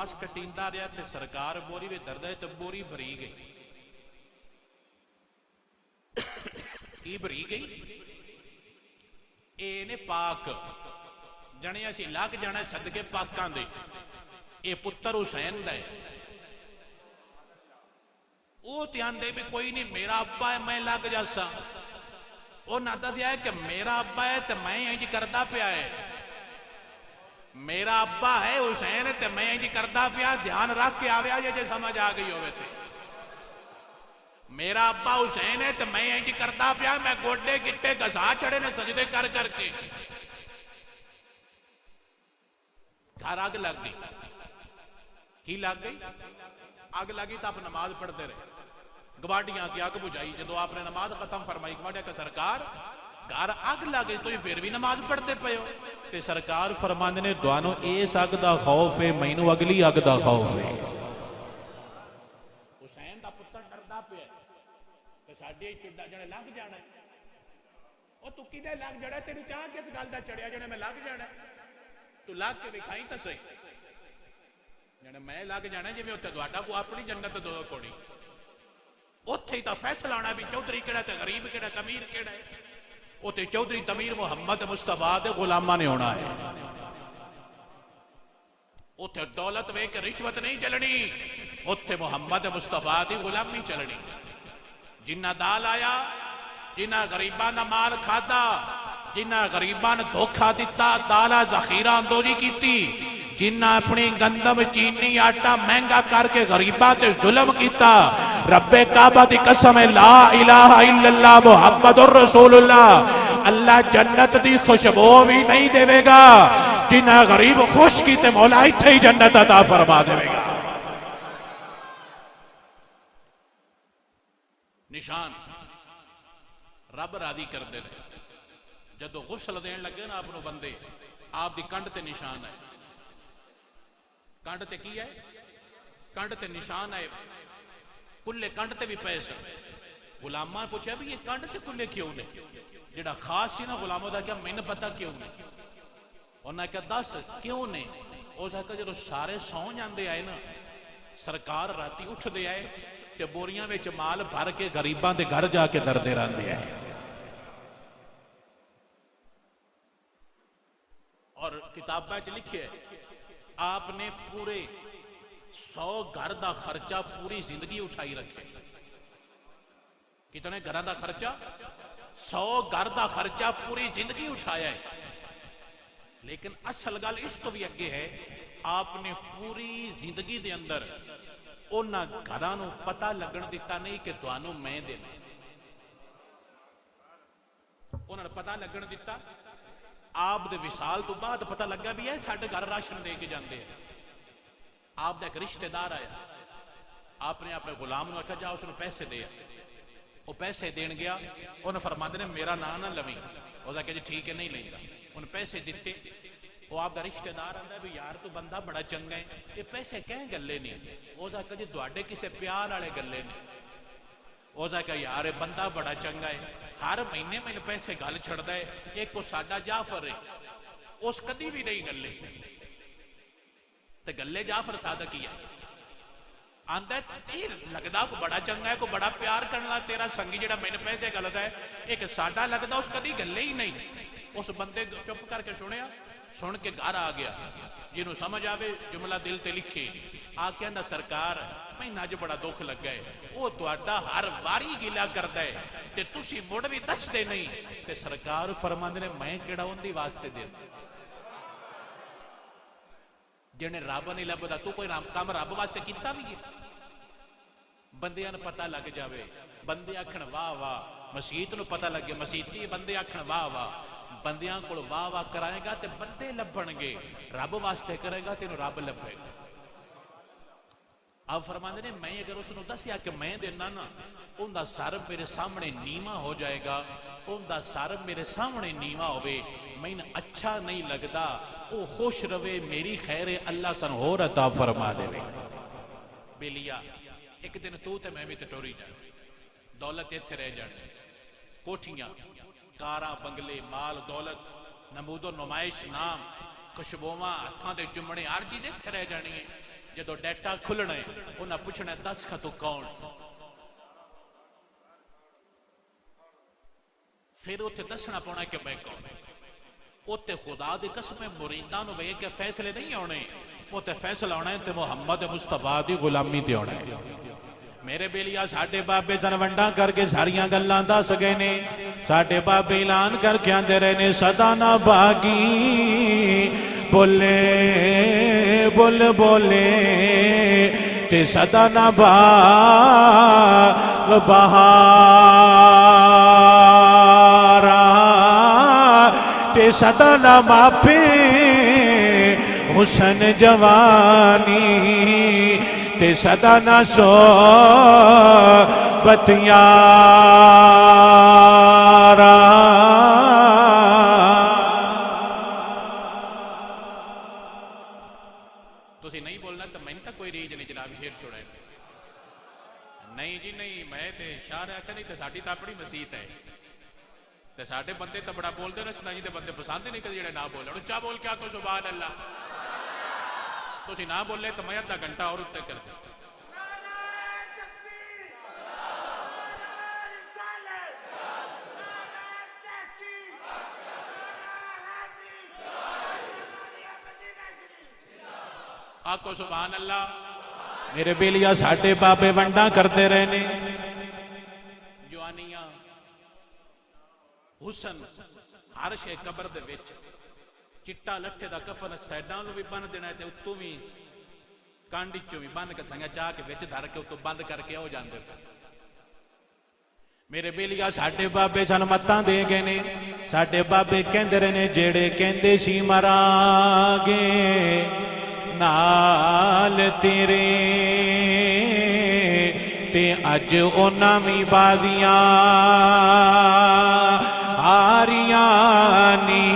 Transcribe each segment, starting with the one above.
मास कटींदा रहा ते सरकार बोरी में दर्द है तो बोरी भरी गई। की भरी गई? ने पाक जने असी लग जाना सदके पाकां दे। ये पुत्र हुसैन दा है। वो तो आंदे भी कोई नहीं मेरा अब्बा है मैं लग जासा। वो ना दसिया है कि मेरा अब्बा है तो मैं इंज करदा पिया है। मेरा अब्बा है हुसैन है तो मैं इंज करदा पिया। ध्यान रख के आवे जे समझ आ गई होवे ते। मेरा अब्बा हुसैन है तो मैं इंज करदा पिया। मैं गोडे गिट्टे घसा चढ़े ने सजदे कर करके। घर अग लग गई। की लग गई? अग लगी तो आप नमाज पढ़ते रहे। गवाडियां की अग बुझाई। जो आपने नमाज खत्म फरमाई गवाडिया का सरकार घर अग लग गई तो फिर भी नमाज पढ़ते पे हो। ते सरकार फरमांदे ने तुहानू इस अग दा खौफ है मैनू अगली अग दा खौफ है। हुसैन दा पुत्र डरदा पिया ते साडे चुड्डा जने लग जाना है। ओ तू किदे लग जाना? तेरी चाह किस गल दा चढ़िया जने मैं लग जाना? तू लग के विखाई तो सही जने मैं लग जाना। जिवें उत्ते तुहाडा को अपनी जन्नत दो कोनी उत्थे ही तो फैसला आना भी चौधरी केड़ा ते गरीब केड़ा तमीर केड़ा है। उत्ते चौधरी तमीर मुहम्मद मुस्तफा दे गुलामां ने होना है। उत्थे दौलत वे के रिश्वत नहीं चलनी। उत्थे मुहम्मद मुस्तफा दी गुलामी चलनी। जिन्ना दाल आया जिन्ना गरीबां दा माल खादा जिन्ना गरीबां ने धोखा दिता दाला जखीरा अंदोजी कीती। जिन्ना अपनी गंदम चीनी आटा महंगा करके गरीबां ते जुल्म किया। रब्बे काबा दी कसम है ला इलाहा इल्लल्लाह मुहम्मदुर रसूलुल्लाह। अल्लाह जन्नत दी खुशबू भी नहीं देवेगा। जिन्ना गरीब खुश कीते मौला इत्थे ही जन्नत अता फरमा देवेगा। निशान रब राजी करते रहे। जदों गुस्ल देन लगे ना आपनों बंदे आप दी कंध ते निशान है। कंध ते की है? कंध ते निशान है। कुल्ले कंध ते भी पैसा। गुलामा पूछा भी ये कंध ते कुल्ले क्यों ने? जेड़ा खास सी ना गुलामों का क्या मैंने पता क्यों ने? उन्हें क्या दस क्यों ने? उस आखिया जो सारे सौ जाते आए ना सरकार राती उठते आए ते बोरियां विच माल भर के गरीबां दे घर जाके दरदे रहंदे आए। और किताबां च लिखे आपने पूरे 100 घर का खर्चा पूरी जिंदगी उठाई रखे। कितने घर का खर्चा? 100 घर का खर्चा पूरी जिंदगी उठाया है। लेकिन असल गल इस तो भी अगे है आपने पूरी जिंदगी दे अंदर उन्होंने घरां नूं पता लगन दिता नहीं कि तुहानूं मैं देना। उन्होंने पता लगन दिता। आप दे विसाल तो बाद पता लगा भी है साडे घर राशन दे के जाते हैं। आप दा एक रिश्तेदार आया आपने अपने गुलाम नूं आख्या जा उसनूं पैसे दे। वो पैसे देन गया उन्हें फरमाते ने मेरा नाम ना लवी। उसने कहा जी ठीक है नहीं लेगा। उन्हें पैसे दिते। वो आपका रिश्तेदार आंदा भी यार तू बंदा बड़ा चंगा है ये पैसे कह गले नहीं। उसने कहा जी तुहाडे किसे प्यार वाले गले ने। उसने कहा यार ये बंदा बड़ा चंगा है हर महीने मैंने पैसे गल छड़दा है। एक को साडा जाफर है उस कदी भी नहीं गले ते गले जाफर सादक ही है। आंदा लगदा को बड़ा चंगा है को बड़ा प्यार करने वाला तेरा संगी जेड़ा मैंने पैसे गलदा है एक साडा लगदा उस कदी गले ही नहीं। उस बंदे चुप करके सुनिया सुन के घर आ गया। जिन्हों समझ आवे जुमला दिल ते लिखे आ कहंदा सरकार मैनूं अज बड़ा दुख लगा है वो तुहाडा हर वारी गिला करदा है ते तुसीं मुड़ भी दसदे नहीं। ते सरकार फरमांदे ने मैं किहड़ा उहदी वास्ते दे जिहने रब नहीं लभदा। तू कोई काम रब वास्ते कीता भी है? बंदियां नूं पता लग जावे बंदे आखण वाह वाह। मसीत नूं पता लगे मसीती बंदे आखण वाह वाह। बंदियां कोल वाह वाह कराएगा ते बंदे लभणगे। रब वास्ते करेगा तेनू रब लभेगा। आप फरमाते ने मैं अगर उसनूं दसिया कि मैं देना ना उनका सर मेरे सामने नीवा हो जाएगा। उनका सर मेरे सामने नीवा होवे मैनूं अच्छा नहीं लगता। वो खुश रवे मेरी खैर है अल्लाह सन होर अता फरमा देवेगा। बेलिया एक दिन तू ते मैं भी ते टोरी जाए दौलत इत्थे रह जानी। कोठियां कारा बंगले माल दौलत नमूदो नुमाइश नाम खुशबुआ हथां दे चुमने हर चीज इत्थे रह जानी है। जो डाटा खुलना है उन्हें पूछना दस का तू कौन, फिर उत्थे दसना पौना कि मैं कौन। उत्ते खुदा दी कसम मुरीदां नूं वेख के फैसले नहीं आने, उत्ते फैसला आना है ते मुहम्मद मुस्तफा दी गुलामी ते आना है। मेरे बेलिया साडे बाबे जनवंडा करके सारियां गल्लां दस गए ने। साडे बाबे ऐलान करके आंदे रहे ने सदा ना बागी बोले बोल बोले ते सदा ना बाग बहारा ते सदा ना मापे हुसन जवानी ते सदा ना सो बतियारा। तुसी नहीं बोलना तो मैंने तो कोई रीज नहीं जनाब शेर सुना नहीं जी नहीं, मैं तो शाह आखा नहीं तो साड़ी तो अपनी मसीत है ते साडे बंदे तो बड़ा बोलते ने, सदाई दे बंदे पसंद नहीं कदे जेड़े ना बोले। उच्चा बोल के आखो सुभान अल्लाह। तुसी ना बोले तो मैं आधा घंटा और उत्ते कर दे। आखो सुभान अल्लाह। मेरे बेलिया साडे बाबे वंडा करते रहे ने, जवानियां हुसन हर शे कबर दे विच, चिट्टा लट्ठे दा कफन साइडां नूं भी बन देना ते उत्तों भी कांडी चों भी बन के संगा चाह के विच धर के उत्तों बंद करके हो जांदे। मेरे बेलिया साडे बाबे सन मत्तां दे गए ने। साडे बाबे कहंदे रहे ने जेड़े कहंदे सी मरांगे नाल तेरे ते अज उन्हां भी बाजियां हारियां नी।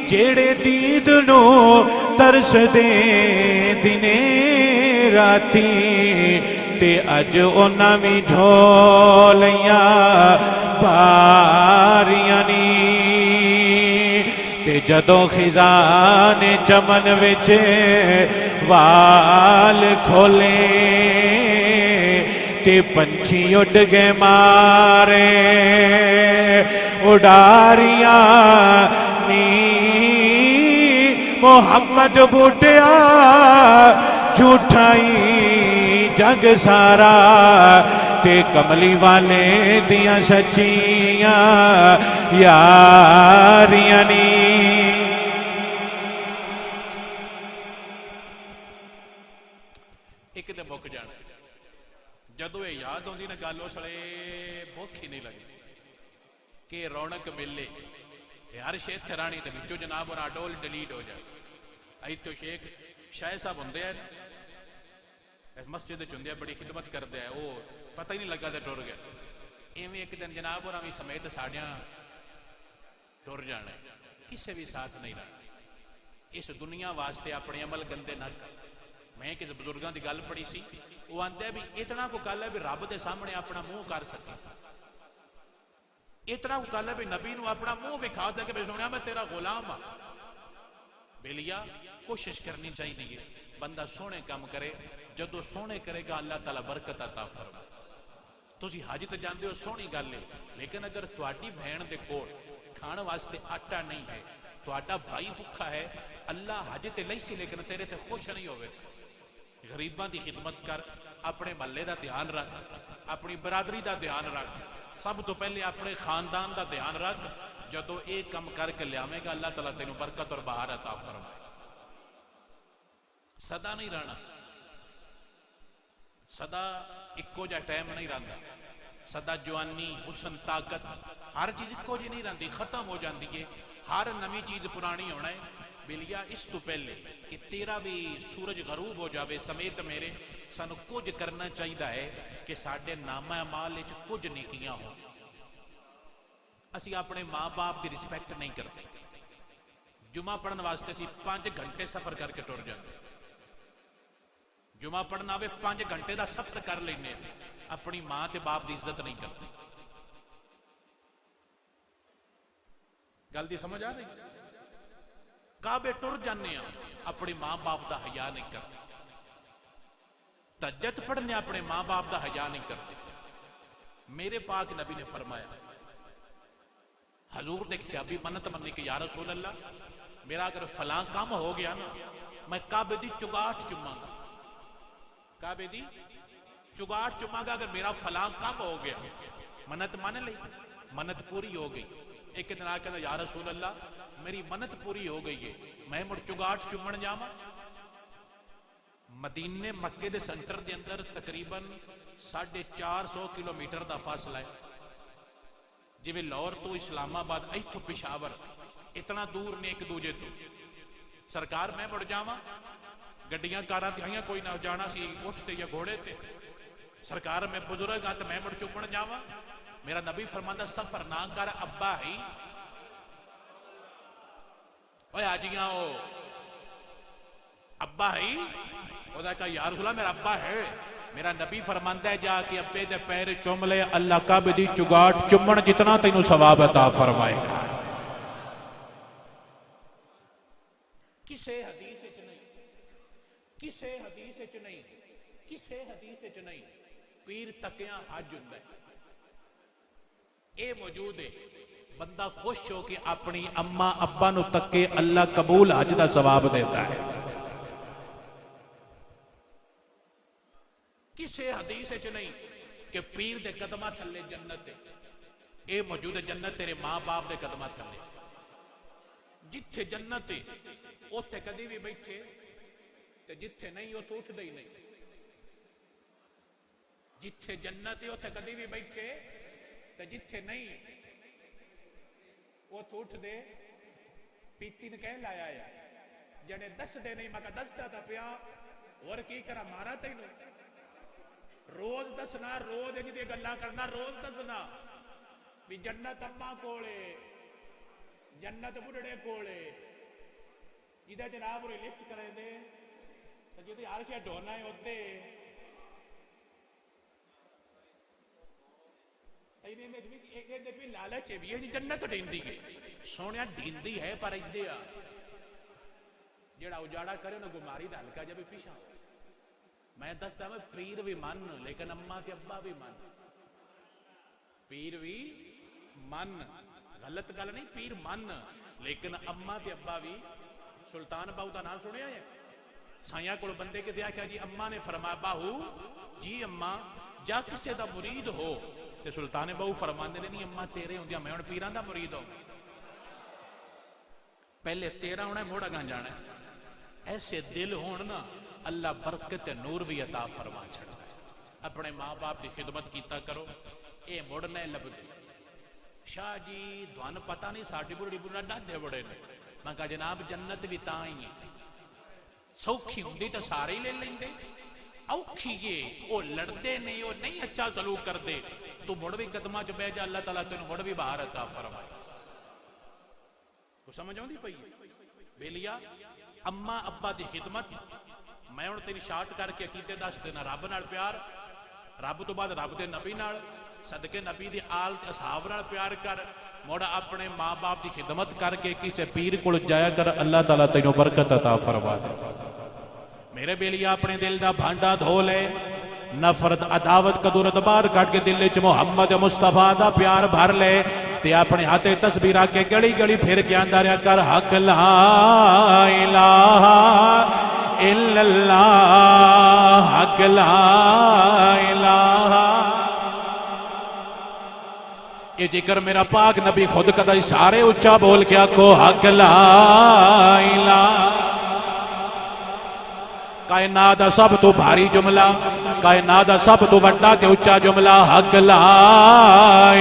जेड़े दीद नू तरसदे दिने राती ते अज उन्हां भी ढोलियां बारियां नी। ते जदों खिजाने चमन विच वाल खोले ते पंछी उड़ गए मारे उडारियां नी। मोहम्मद बूटिया झूठाई जग सारा ते कमली वाले दियां सच्चियां यारियां नी। एक तो मुक जाना जदों ये याद आती ना गल उस वे भुख ही नहीं लगती कि रौनक मिले हर शेख राणी के विचों जनाब और डोल डिलीट हो जाए। इतों शेख शाह साहब होंगे इस मस्जिद होंगे बड़ी खिदमत करते हैं, वो पता ही नहीं लगा तो टुर गया। इवें एक दिन जनाब और भी समेत साड़ियां टुर जाना, किसी भी साथ नहीं रहना। इस दुनिया वास्ते अपने अमल गंदे ना कर। मैं किसी बुजुर्गों की गल पढ़ी सी, वो आंदे भी इतना को गल है भी रब के सामने अपना मुंह कर सके, इतना को गल है भी नबी नूं अपना मुंह विखा सके भी सुनिया मैं तेरा गुलाम हाँ। बेलिया कोशिश करनी चाहिए बंदा सोहने काम करे, जदों सोहने करेगा अल्लाह ताला बरकत अता फरमा। तुसी हज ते जांदे हो सोहनी गल है, लेकिन अगर तुहाडी भैण दे कोल खाण वास्ते आटा नहीं है, तुहाडा भाई भुखा है, अल्लाह हज ते लई सी लेकिन तेरे ते खुश नहीं होवे। गरीबां दी खिदमत कर, अपने महल्ले का ध्यान रख, अपनी बरादरी का ध्यान रख, सब तो पहले अपने खानदान का ध्यान रख। जदों ये काम करके लियावेगा अल्लाह ताला तेनों बरकत और बहार अता फरमाए। सदा नहीं रहना, सदा इक्को जा टाइम नहीं रहा, सदा जवानी हुसन ताकत हर चीज इक्को जी नहीं रही, खत्म हो जाती है। हर नवी चीज पुरानी होना है। बिलिया इस तो पहले कि तेरा भी सूरज गरूब हो जाए समेत मेरे, सानू कुछ करना चाहिए है कि साडे नामा अमाल विच कुछ नेकियां हो। असी अपने माँ बाप की रिस्पैक्ट नहीं करते। जुमा पढ़ने वास्ते असी 5 घंटे सफर करके टुर जाते, जुमा पढ़ना आवे 5 घंटे का सफर कर लेने, अपनी मां ते बाप की इज्जत नहीं करते। गल दी समझ आ रही? काबे टुर जाने अपने मां बाप का हया नहीं करते, तहज्जुद पढ़ने अपने मां बाप का हया नहीं करते। मेरे पाक नबी ने फरमाया, हजूर ने एक सहाबी मन्नत मन्नी कि या रसूल अल्लाह, मेरा अगर फलां काम हो गया ना, मैं काबे दी चुगाट चुमांगा, काबे दी चुगाट चुमांगा अगर मेरा फलां काम हो गया। मन्नत मान ली, मन्नत पूरी हो गई। एक दिन आ कहना, या रसूल अल्लाह, मेरी मन्नत पूरी हो गई है, मैं मुड़ चुगाट चुमन जावा। मदीने मक्के दे सेंटर के अंदर तकरीबन 450 किलोमीटर का फासला है। जिवें लाहौर तो इस्लामाबाद, इथों पिशावर, इतना दूर ने एक दूजे तो। सरकार मैं मुड़ जावा, गड्डियां कारां ते आईयां, कोई ना जाना सी उठ ते या घोड़े ते। सरकार मैं बुजुर्ग हाँ तो मैं मुड़ चुमन जावा। मेरा नबी फरमांदा, सफर ना कर, अब्बा ही ओए आजियां ओ अब्बा ही। ओदा कहा, या रसूल अल्लाह, मेरा अब्बा है। मेरा नबी फरमांदा है, जाके अब्बे दे पैर चुम ले, अल्लाह काबे दी चुगाट चुमन जितना तैनू सवाब अता फरमाएगा। किसे हदीस विच नहीं, किसे हदीस विच नहीं, किसे हदीस विच नहीं पीर तकिया हज हुंदा है। ये मौजूद है। बंदा खुश हो के अपनी अम्मा अब्बा नू तके, अल्लाह कबूल हज का सवाब देता है। किसे हदीस च नहीं कि पीर दे कदम थले जन्नत है। ये मौजूद है, जन्नत तेरे मां बाप दे कदम थले। जिथे जन्नत है उथे कदी भी बैठे, ते जिथे नहीं उथे उठदे ही नहीं। जिथे जन्नत है उथे कदी भी बैठे, ते जिथे नहीं उथे उठदे। पीती ने कह लाया है, जने दसदे नहीं, मैं दसदा था पिया, और की करा मारा तैनू। रोज दसना, रोज इहदी गल्लां करना, रोज दसना भी जन्नत अम्मा कोले, जन्नत बुढ़ड़े कोले, जिहदा जनाब उरे लिफ्ट करे दे, ते जिहदी हर शे ढोना है उत्ते। लालच भी है, जन्नत ढींदी है, सोनिया ढींदी है, पर इदे आ जेड़ा उजाड़ा करे ना गुमारी दा हल्का जब पीछा। मैं दसदा, मैं पीर भी मन, लेकिन अम्मा के अब्बा भी मन। पीर भी मन, गलत गल नहीं, पीर मन, लेकिन अम्मा के अब्बा भी। सुल्तान बाहू का नाम सुनिया है? साइया को बंदे के आख्या जी, अम्मा ने फरमाया, बाहू जी अम्मा जा किसी का मुरीद हो। ते सुल्तान बाहू फरमाते ने, नहीं अम्मा तेरे होंदिया मैं हुण पीरां दा मुरीद हो। पहले तेरा होना, मोड़ अगां जाना। ऐसे दिल होण ना, अल्लाह बरकत नूर भी अता फरमा छड़ा। अपने मां बाप की खिदमत कीता करो, ये मुड़ने लभदे। शाह जी तुहानू पता नहीं, साडी बुढ़ी बुढ़ा डाढे बड़े ने। मैं कहा जनाब जन्नत भी तां ही है, सौखी हुंदी तो सारे ही ले लेंदे, औखी ये वो लड़ते नहीं, वो नहीं अच्छा सलूक करते। तू मुड़ भी कदमां च बह जा, अल्लाह ताला तेनू मुड़ भी बाहर अता फरमाए। कुछ समझ आउंदी पई? बेलिया अम्मा अब्बा की खिदमत। मैं हुण तेरी शार्ट करके अकीदे दस देना, रब नाल प्यार, रब तो बाद रब दे नबी नाल, सदके नबी दी आल असहाब नाल प्यार कर। मुड़ अपने मां बाप की खिदमत करके किसी पीर कोल जाया कर, अल्लाह ताला तैनू बरकत अता फरमा दे। मेरे बेलिया अपने दिल का भांडा धो ले, नफरत अदावत कदूरत बाहर कट के दिल च मुहम्मद मुस्तफा दा प्यार भर ले। ते अपने हाथे तस्बीर के गली गली फिर के आंदा रहा कर, हक ला इलाहा इल्लल्लाह, हक ला इलाहा। ये जिक्र मेरा पाक नबी खुद कदा सारे उच्चा बोल के आखो, हक ला इलाहा। कायनात दा सब तो भारी जुमला, कायनात दा सब तो वड्डा ते उच्चा जुमला, हक ला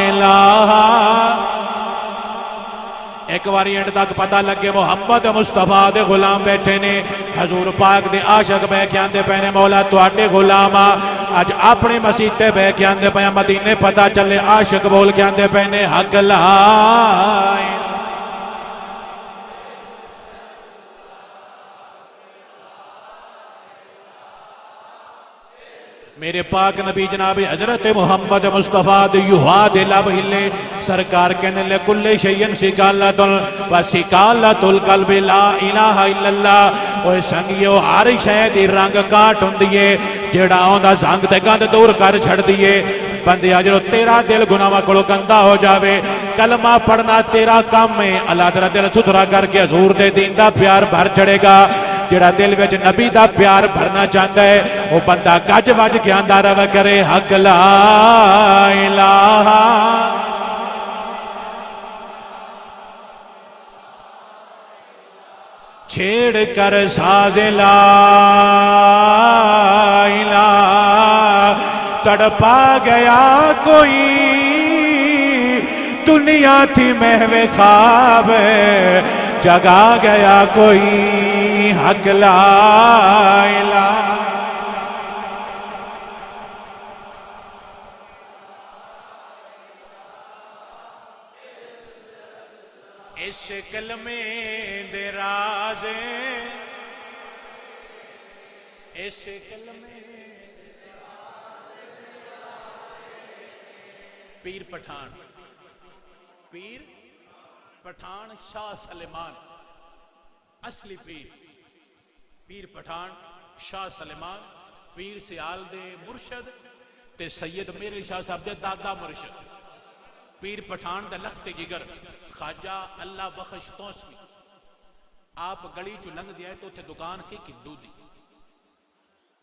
इलाहा। एक बारी एंड तक पता लगे मुहम्मद मुस्तफा दे गुलाम बैठे ने, हजूर पाक दे आशिक बह के आंदे पे ने, मौला तुहाडे गुलाम अज अपने मसीते बह के आंदे पे, मदीने पता चले आशिक बोल के आंदे पे ने, हक ला। मेरे पाक नबी जनाब हजरत मुहम्मद मुस्तफा युहा दे लब हिले सरकार कहने ले कुल्ले शयन सिकालतुल व सिकालतुल कल्बि ला इलाहा इल्लल्लाह। ओए संगियो हर शय दी रंग काट हुंदी है जेड़ा आंदा संग ते गंद दूर कर छड़दी है। बंदिया जो तेरा दिल गुनाहां कोलों गंदा हो जावे कलमा पढ़ना तेरा काम है। अल्लाह तेरा दिल सुथरा करके हजूर दे दीन दा प्यार भर चढ़ेगा। जेड़ा दिल विच नबी दा प्यार भरना चाहता है वह बंदा गज वज के आंदा रहा करे हक ला इलाहा। छेड़ कर साज़े ला इलाहा। तड़पा गया कोई दुनिया थी महवे ख्वाब जगा गया कोई हक ला इलाहा। इस कलमे दे राज़े इस कलमे पीर पठान शाह सलेमान असली पीर पठान शाह सलेमान पीर सियाल दे मुर्शद ते सैयद मेरे शाह साहब दे दादा मुर्शद पीर पठान दा लखत जिगर खाजा अल्लाह बख्श तौसवी। आप गली चो लंघ दिया तो उत्थे दुकान सी किद्दू दी।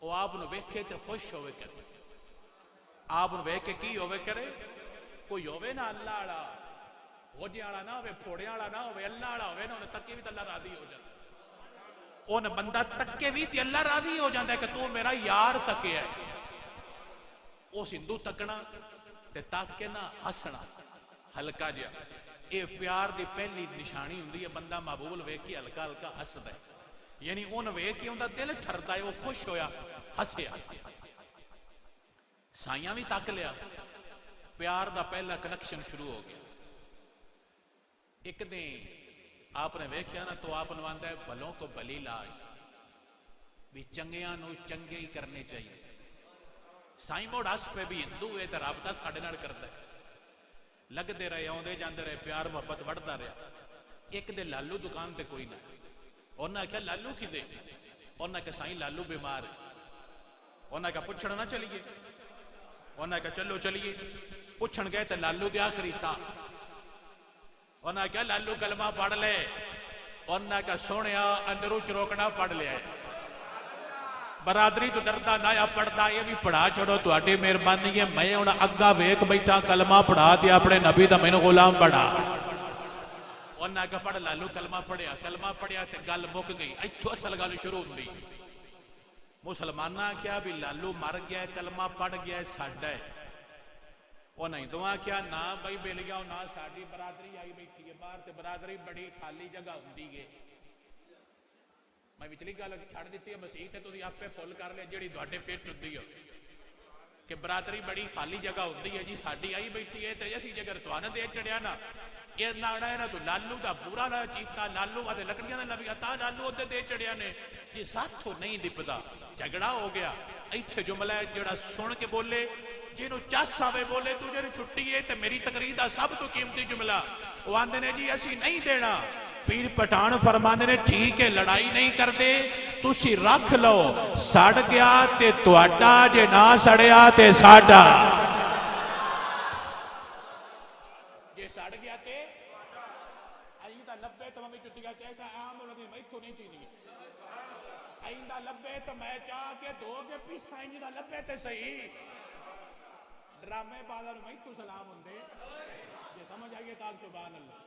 वो आप वेखे तो खुश होवे करे आप वेख के की होवे करे कोई होवे ना अल्लाह वाला होजे वाला ना होवे फोड़े वाला ना होवे अल्लाह वाला होवे ना उन्हें तके भी तो अल्लाह राजी हो जाता। उन्हें बंदा तके भी तो अल्लाह राजी हो जाता है कि तू मेरा यार तके है। उस हिंदू तकना ते तक के ना हसना हल्का जिहा ये प्यार की पहली निशानी हुंदी है। बंदा महबूब वेख के हल्का हल्का हसदा है यानी उन वेख के उनका दिल ठरदा है वो खुश होया हसिया। साइयां भी तक लिया प्यार का पहला कनेक्शन शुरू हो गया। एक दिन आपने वेख्या ना तो आपने आंदा है भलों को भली लाज भी चंगियां नूं चंगे ही करने चाहिए। साई मोड़ हस पे भी हिंदू है तो राबता साडे नाल करदा है। लगते रहे आउंदे जांदे रहे प्यार मुहब्बत बढ़ता रहा। एक दे लालू दुकान ते कोई ना उन्हें आख्या लालू कि दे उन्हें आख्या साईं लालू बीमार है। उन्हें आख्या पुछण ना चलीए उन्हें आख्या चलो चलीए पुछण गए तो लालू दे आखिरी सा उन्हें आख्या लालू कलमा पढ़ ले उन्हें आख्या सोहणिया अंदरों चरोकना पढ़ लिया है बरादरी तो डरदा ना या पढ़दा ये भी पढ़ा छोड़ो तुहाडी मेहरबानी है। मैं हुण अग्गा वेख बैठा कलमा पढ़ा ते अपने नबी दा मैनूं गुलाम बना। उन्हें आख्या पढ़ लालू कलमा पढ़िया ते गल मुक गई। इत्थों असल गल शुरू हुंदी मुसलमाना आख्या भी लालू मर गया कलमा पढ़ गया साडा है। उन्हें हिंदू आख्या ना बई मिल गया ना साडी बरादरी आई बैठी है बाहर ते बरादरी बड़ी खाली जगह हुंदी है। मैं विचली गल छड़ दी है मसीह ते तुसीं आपे फुल कर लिया जिहड़ी तुहाडे फिट हुंदी है कि बरादरी बड़ी खाली जगह होती है जी साडी आई बैठी है तो असीं जेकर तुहानूं दे चढ़िया ना ये नाड़ा है ना तो लालू का बुरा ना चीता लालू वाले लकड़ियां लविया ता लालू उहदे दे चढ़िया ने जी साथों नहीं दिपदा झगड़ा हो गया। इत्थे जुमला है जिहड़ा सुन के बोले जिन्हों चस आवे बोले तू जेरी छुट्टी है तो मेरी तकरीर का सब तो कीमती जुमला वो आंदे ने जी असीं नहीं देना। पीर पठान फरमाने ने ठीक है लड़ाई नहीं करते तुसी रख लो सड़ गया ते तुहाडा जे ना सड़िया ते साडा जे सड़ गया ते आइंदा लब्बे तो मैं जुटिया कैसा आम लगे मैं तो नहीं चीनी आइंदा लब्बे तो मैं चाह के दो के पीसा आइंदा लब्बे ते सही ड्रामे बादल मैं तो सलाम हुंदे जे समझ आइए ताल सुभान अल्लाह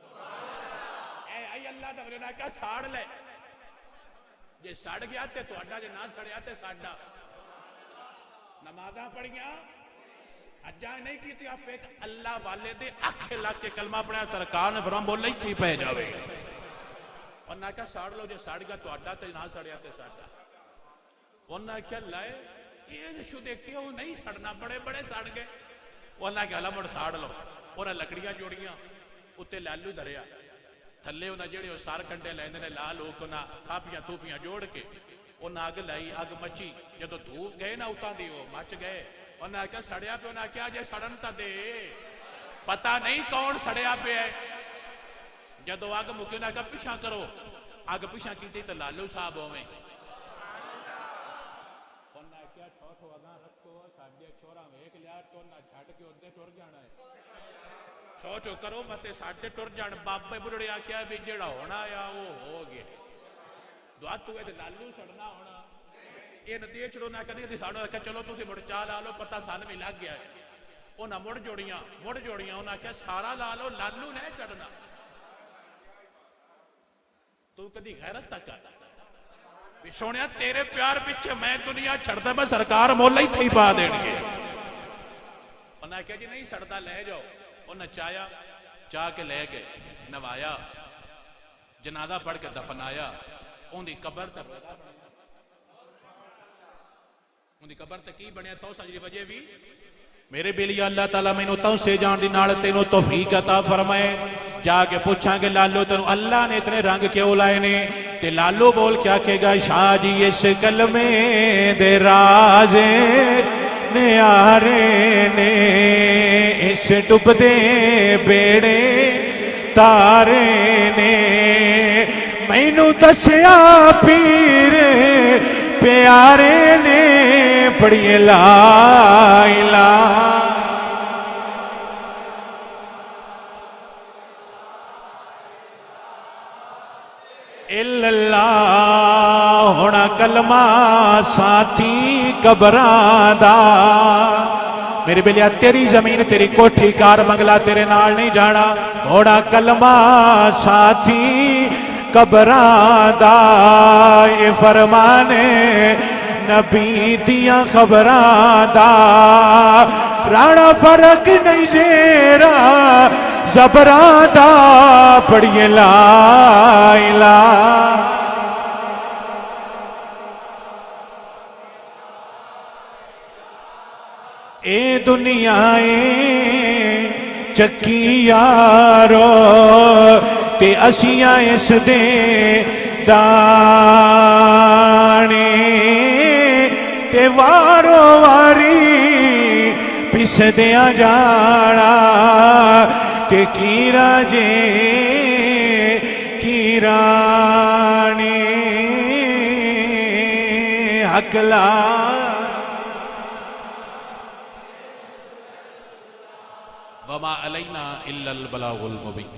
आई अल्लाह दा वली का साड़ ले जे सड़ गया ते तुहाडा जे ना सड़िया ते साडा। नमाज़ां पढ़ियां अज्जा नहीं की आपे अल्लाह वाले दे आखे लग के कलमा पढ़िया सरकार ने फरमाया बोले इत्थे पै जावे और ना क्या साड़ लो जे सड़ गया तुहाडा ते ना सड़िया ते साडा। उन्हें आख्या लाए ये शुदे क्यों नहीं सड़ना बड़े बड़े सड़ गए। उन्हें आख्या मुड़ साड़ लो उन्हें लकड़ियां जोड़ियां उत्ते लालू धरिया थले उन्हें जेड़े सार कंडे लैंदे ने ला लोग उन्हें थापियां थूपियां जोड़ के उन्हें अग लाई, अग मची, जो धूप गए ना उतां दी वो मच गए। उन्हें आख्या सड़िया पे, उन्हें आख्या जे सड़न तो दे, पता नहीं कौन सड़िया पे है। जो अग मुकी उन्हें आख्या पिछा करो, अग पिछा की तो लालू साहब होवे। उन्हें आख्या ठो अगा रखो, साडे छोरा वेख लिया तो ना छड़ के उदे टुर जाना है। छो करो मत साडे टुर जान। बाबे बुढ़े आख्या भी जेड़ा होना आ वो हो गया। दुआ तू ये लालू सड़ना होना ये नदी चढ़ो ना कदी साड़ो। आख्या चलो तुम मुड़ चाह ला लो, पता सन भी लग गया है। उन्हें मुड़ जोड़ियां उन्हें आख्या सारा ला लो, लालू नहीं चढ़ना। तू कदी गैरत तक सोनिया तेरे प्यार पिछे मैं दुनिया छड़दा, मैं सरकार मोल ही थी पा देंगे। उन्हें आख्या जी नहीं सड़ता ले जाओ। उन्हें चाया, चाह के ले गए, नवाया, जनाजा पढ़ के दफनाया। उनकी कबर तक की बनया तो सजरी वजह भी मेरे बेली अल्लाह ताला मैनू तो से जान दी नाल तेनू तौफीक अता फरमाए। जाके पूछांगे लालू तेनू अल्लाह ने इतने रंग क्यों लाए ने? ते लालू बोल क्या कहेगा, शाह जी इस कलमे दे राज न्यारे ने, इस डुबदे बेड़े तारे ने, मैनू दसिया पीर प्यारे ने, पढ़िए ला इलाहा इल्लल्लाह। होना कलमा साथी कबरां दा। मेरे बेलिया तेरी जमीन तेरी कोठी कार मंगला तेरे नाल नहीं जाना। होना कलमा साथी कबरां दा, ये फरमाने नबी दिया खबरां दा। राणा फर्क नहीं जेरा जबरां दा, पढ़िए ला इलाहा। ए दुनिया चक्की यारो ते असियां इस दे दाने, ते वारो वारी पिसदिया जाना, ते कीरा जे कीराने हकला। वमा अलैना इल्लल बलागुल मुबीन।